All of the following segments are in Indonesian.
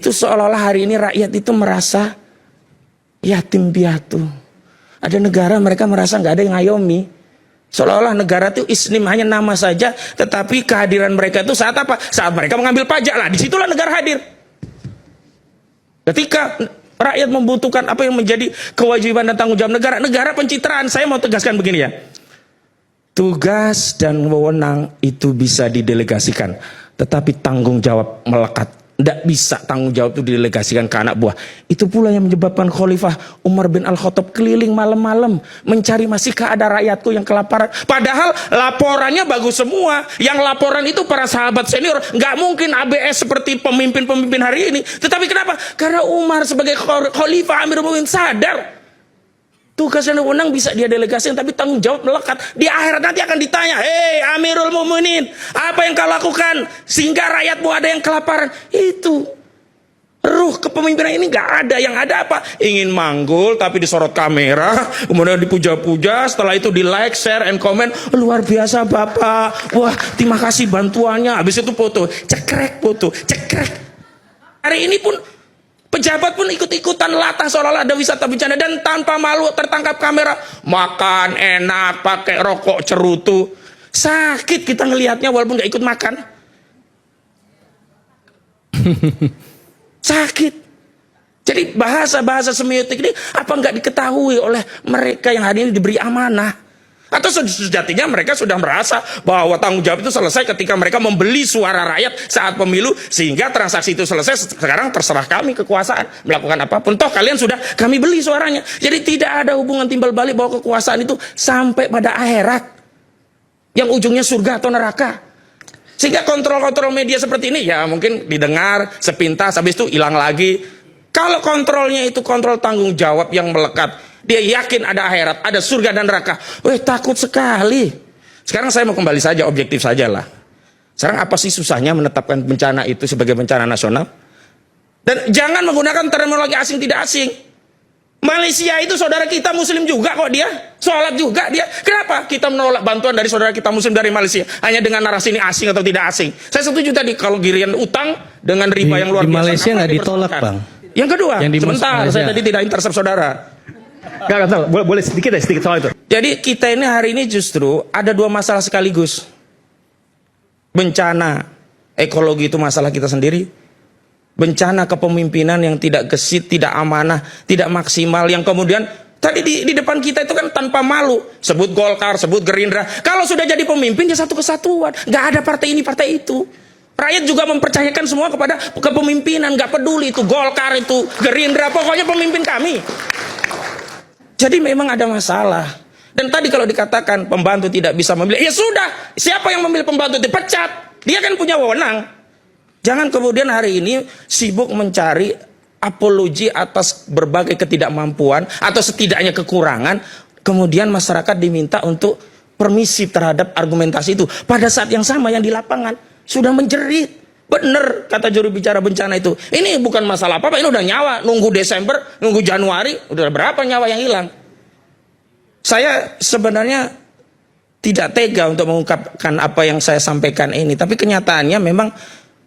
Itu seolah-olah hari ini rakyat itu merasa yatim piatu. Ada negara mereka merasa nggak ada yang ngayomi. Seolah-olah negara itu isnim hanya nama saja, tetapi kehadiran mereka itu saat apa? Saat mereka mengambil pajak lah, disitulah negara hadir. Ketika rakyat membutuhkan apa yang menjadi kewajiban dan tanggung jawab negara, negara pencitraan. Saya mau tegaskan begini ya. Tugas dan wewenang itu bisa didelegasikan, tetapi tanggung jawab melekat. Tidak bisa tanggung jawab itu didelegasikan ke anak buah. Itu pula yang menyebabkan Khalifah Umar bin Al-Khattab keliling malam-malam mencari masihkah ada rakyatku yang kelaparan. Padahal laporannya bagus semua. Yang laporan itu para sahabat senior. Nggak mungkin ABS seperti pemimpin-pemimpin hari ini. Tetapi kenapa? Karena Umar sebagai Khalifah Amirul Mukminin sadar tugas dan wewenang bisa dia delegasikan, tapi tanggung jawab melekat. Di akhirat nanti akan ditanya, hei Amirul Mukminin, apa yang kau lakukan sehingga rakyatmu ada yang kelaparan? Itu ruh kepemimpinan ini nggak ada. Yang ada apa? Ingin manggul tapi disorot kamera, kemudian dipuja-puja, setelah itu di like, share, and comment. Luar biasa Bapak, wah terima kasih bantuannya. Habis itu foto, cekrek foto, cekrek. Hari ini pun pejabat pun ikut-ikutan latah seolah-olah ada wisata bencana, dan tanpa malu tertangkap kamera makan enak pakai rokok cerutu. Sakit kita ngelihatnya walaupun nggak ikut makan. Sakit. Jadi bahasa-bahasa semiotik ini apa nggak diketahui oleh mereka yang hari ini diberi amanah? Atau sejatinya mereka sudah merasa bahwa tanggung jawab itu selesai ketika mereka membeli suara rakyat saat pemilu, sehingga transaksi itu selesai, sekarang terserah kami kekuasaan melakukan apapun, toh kalian sudah kami beli suaranya. Jadi tidak ada hubungan timbal balik bahwa kekuasaan itu sampai pada akhirat yang ujungnya surga atau neraka. Sehingga kontrol-kontrol media seperti ini ya mungkin didengar sepintas, habis itu hilang lagi. Kalau kontrolnya itu kontrol tanggung jawab yang melekat, dia yakin ada akhirat, ada surga dan neraka. Weh, takut sekali. Sekarang saya mau kembali saja, objektif saja lah. Sekarang apa sih susahnya menetapkan bencana itu sebagai bencana nasional? Dan jangan menggunakan terminologi asing tidak asing. Malaysia itu saudara kita muslim juga kok dia. Sholat juga dia. Kenapa kita menolak bantuan dari saudara kita muslim dari Malaysia? Hanya dengan narasi ini asing atau tidak asing. Saya setuju tadi kalau giliran utang dengan riba yang luar biasa. Di Malaysia nggak ditolak Bang. Yang kedua, sebentar, saya tadi tidak intersep saudara. Gak tahu, boleh sedikit soal itu. Jadi kita ini hari ini justru ada dua masalah sekaligus. Bencana ekologi itu masalah kita sendiri. Bencana kepemimpinan yang tidak gesit, tidak amanah, tidak maksimal, yang kemudian tadi di depan kita itu kan tanpa malu sebut Golkar, sebut Gerindra. Kalau sudah jadi pemimpin ya satu kesatuan, nggak ada partai ini partai itu. Rakyat juga mempercayakan semua kepada kepemimpinan, nggak peduli itu Golkar, itu Gerindra, pokoknya pemimpin kami. Jadi memang ada masalah. Dan tadi kalau dikatakan pembantu tidak bisa memilih, ya sudah, siapa yang memilih pembantu dipecat? Dia kan punya wewenang. Jangan kemudian hari ini sibuk mencari apologi atas berbagai ketidakmampuan atau setidaknya kekurangan, kemudian masyarakat diminta untuk permisi terhadap argumentasi itu. Pada saat yang sama yang di lapangan sudah menjerit. Bener kata juru bicara bencana itu. Ini bukan masalah apa-apa, ini udah nyawa. Nunggu Desember, nunggu Januari, udah berapa nyawa yang hilang. Saya sebenarnya tidak tega untuk mengungkapkan apa yang saya sampaikan ini. Tapi kenyataannya memang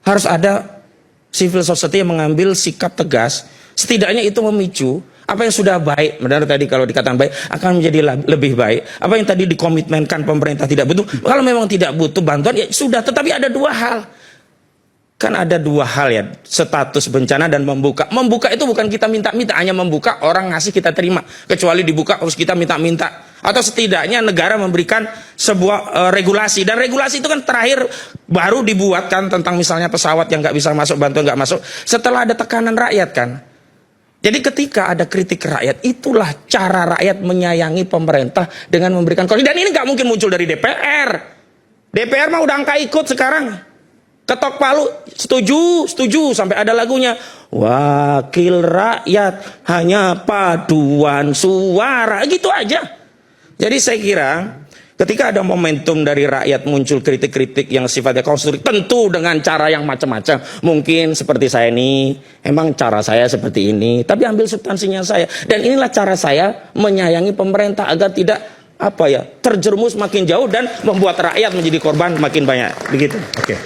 harus ada civil society yang mengambil sikap tegas. Setidaknya itu memicu apa yang sudah baik, benar tadi kalau dikatakan baik, akan menjadi lebih baik. Apa yang tadi dikomitmenkan pemerintah tidak butuh. Kalau memang tidak butuh bantuan, ya sudah. Tetapi ada dua hal. Kan ada dua hal ya, status bencana dan membuka. Membuka itu bukan kita minta-minta, hanya membuka orang ngasih kita terima. Kecuali dibuka harus kita minta-minta. Atau setidaknya negara memberikan sebuah regulasi. Dan regulasi itu kan terakhir baru dibuatkan tentang misalnya pesawat yang nggak bisa masuk, bantuan nggak masuk. Setelah ada tekanan rakyat kan. Jadi ketika ada kritik rakyat, itulah cara rakyat menyayangi pemerintah dengan memberikan koordinasi. Dan ini nggak mungkin muncul dari DPR. DPR mah udah angka ikut sekarang. Ketok palu, setuju, sampai ada lagunya. Wakil rakyat hanya paduan suara, gitu aja. Jadi saya kira ketika ada momentum dari rakyat muncul kritik-kritik yang sifatnya konstruktif, tentu dengan cara yang macam-macam. Mungkin seperti saya ini, emang cara saya seperti ini, tapi ambil substansinya saya. Dan inilah cara saya menyayangi pemerintah agar tidak terjerumus makin jauh dan membuat rakyat menjadi korban makin banyak. Begitu. Oke.